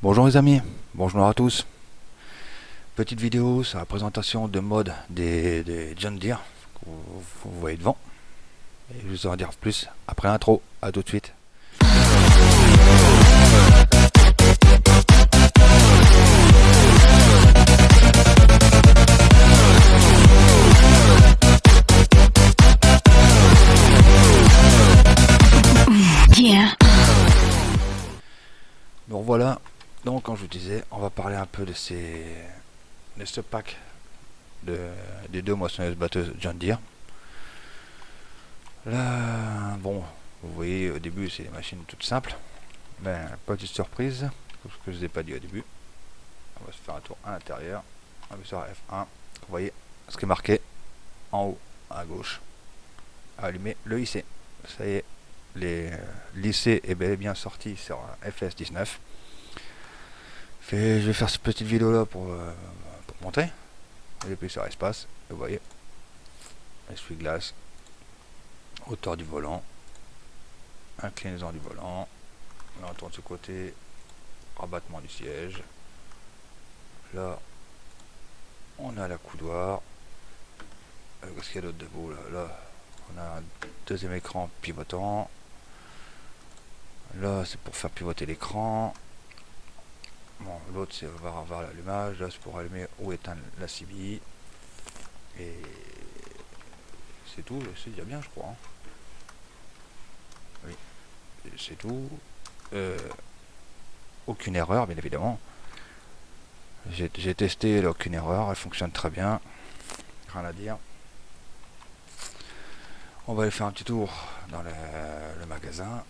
Bonjour les amis, bonjour à tous. Petite vidéo sur la présentation de mode des John Deere que vous voyez devant. Et je vous en dire plus après l'intro. A tout de suite. Yeah. Donc voilà, donc comme je vous disais, on va parler un peu de ce pack des deux moissonneuses batteuses John Deere. Là, bon, vous voyez au début c'est des machines toutes simples, mais petite surprise, parce que je ne vous ai pas dit au début. On va se faire un tour à l'intérieur, on va sur F1, vous voyez ce qui est marqué en haut à gauche, allumer le IC. Ça y est, l'IC est bel et bien sorti sur FS19. Je vais faire cette petite vidéo là pour montrer. J'ai appuyé sur espace, vous voyez, essuie-glace, hauteur du volant, inclinaison du volant, là on tourne de ce côté, rabattement du siège, là on a la coudoir, qu'est-ce qu'il y a d'autre de beau là, on a un deuxième écran pivotant, là c'est pour faire pivoter l'écran, bon l'autre c'est voir l'allumage, là c'est pour allumer ou éteindre la CBI, et c'est tout, c'est déjà bien je crois, hein. Oui, c'est tout. Aucune erreur bien évidemment. J'ai testé, elle a aucune erreur, elle fonctionne très bien, rien à dire. On va aller faire un petit tour dans le magasin.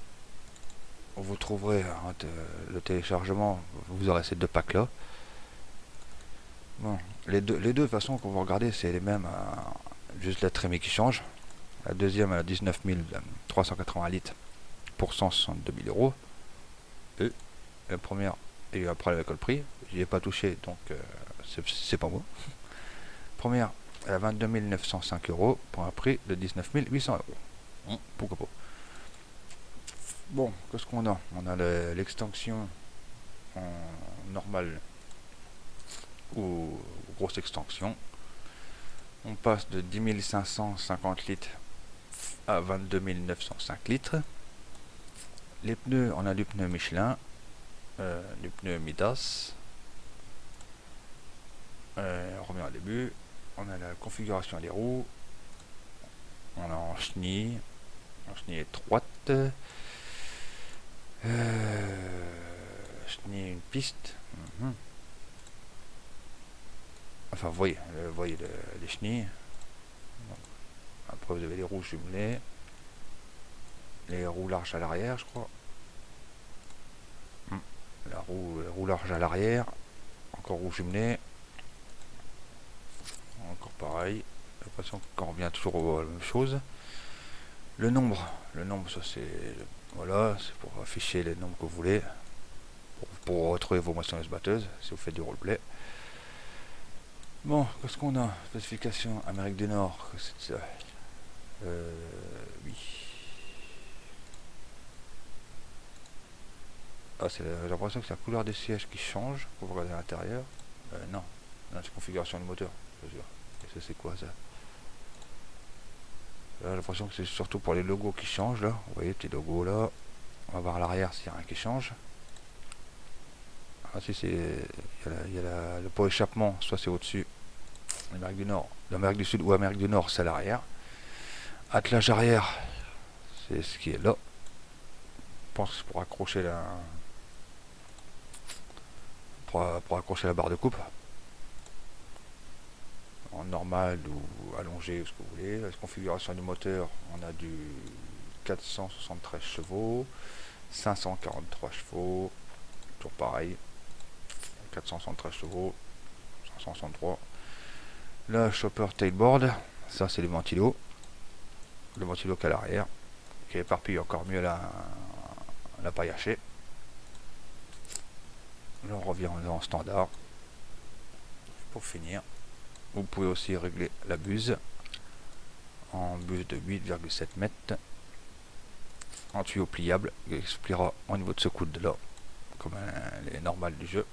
Vous trouverez le téléchargement, vous aurez ces deux packs là. Bon, les deux de toute façon quand vous regardez c'est les mêmes, juste la trémie qui change. La deuxième elle a 19 380 litres pour 162 000 euros. Et la première, et après avec le prix, j'y ai pas touché donc c'est pas moi. Première elle a 22 905 euros pour un prix de 19 800 euros. Pourquoi pas. Bon, qu'est-ce qu'on a? On a l'extension en normale ou grosse extension. On passe de 10 550 litres à 22 905 litres. Les pneus, on a du pneu Michelin, du pneu Midas. On revient au début. On a la configuration des roues. On a en chenille étroite. Chenille une piste. Enfin, vous voyez les chenilles. Après, vous avez les roues jumelées. Les roues larges à l'arrière, je crois. La roue large à l'arrière. Encore roue jumelée. Encore pareil. J'ai l'impression qu'on revient toujours à la même chose. Le nombre, ça c'est voilà, c'est pour afficher les nombres que vous voulez, pour retrouver vos moissonneuses batteuses si vous faites du roleplay. Bon, qu'est-ce qu'on a? Spécification Amérique du Nord, c'est ça. Oui. Ah, j'ai l'impression que c'est la couleur des sièges qui change pour vous regarder à l'intérieur. Non, c'est configuration du moteur, je veux dire. Et ça c'est quoi ça? J'ai l'impression que c'est surtout pour les logos qui changent là. Vous voyez, petit logo là. On va voir à l'arrière s'il n'y a rien qui change. Ah si, c'est. Il y a le pot échappement, soit c'est au-dessus. L'Amérique du Nord. L'Amérique du Sud ou Amérique du Nord, c'est à l'arrière. Attelage arrière, c'est ce qui est là. Je pense que c'est pour accrocher pour accrocher la barre de coupe. En normal ou allongé, ce que vous voulez. La configuration du moteur, on a du 473 chevaux, 543 chevaux, toujours pareil, 473 chevaux, 563. Le chopper tailboard, ça c'est le ventilo qu'à l'arrière, qui éparpille encore mieux la paille hachée. Là on revient en standard. Pour finir, vous pouvez aussi régler la buse en buse de 8,7 mètres en tuyau pliable qui se pliera au niveau de ce coude là comme les normales du jeu.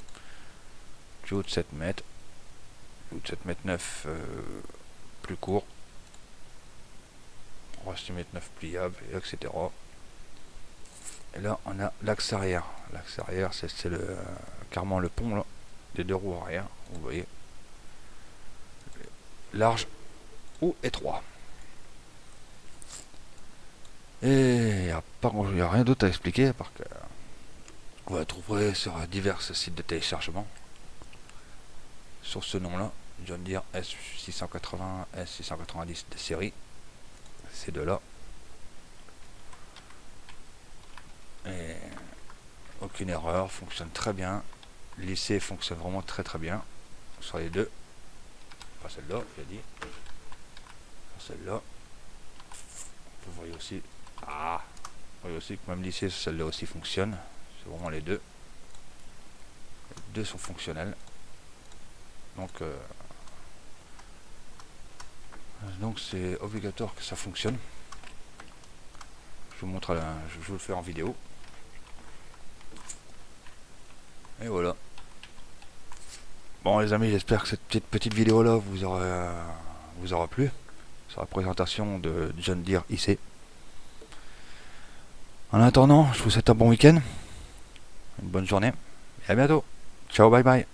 Du haut de 7 mètres. Du haut de 7 mètres 9 plus court. 6 mètres 9 pliable, etc. Et là on a l'axe arrière. L'axe arrière c'est carrément le pont là, des deux roues arrière, vous voyez. Large ou étroit. Et il n'y a rien d'autre à expliquer, parce que vous la trouverez sur divers sites de téléchargement. Sur ce nom-là, John Deere S680, S690 de série. Ces deux-là. Et aucune erreur, fonctionne très bien. Lycée fonctionne vraiment très très bien. Sur les deux. Pas celle-là, j'ai dit. Celle-là. Vous voyez aussi. Ah, vous voyez aussi que même lycée, celle-là aussi fonctionne. C'est vraiment les deux. Les deux sont fonctionnels. Donc c'est obligatoire que ça fonctionne. Je vous montre, je vous le fais en vidéo. Et voilà. Bon les amis, j'espère que cette petite vidéo là vous aura plu sur la présentation de John Deere IC. En attendant, je vous souhaite un bon week-end, une bonne journée et à bientôt. Ciao, bye bye.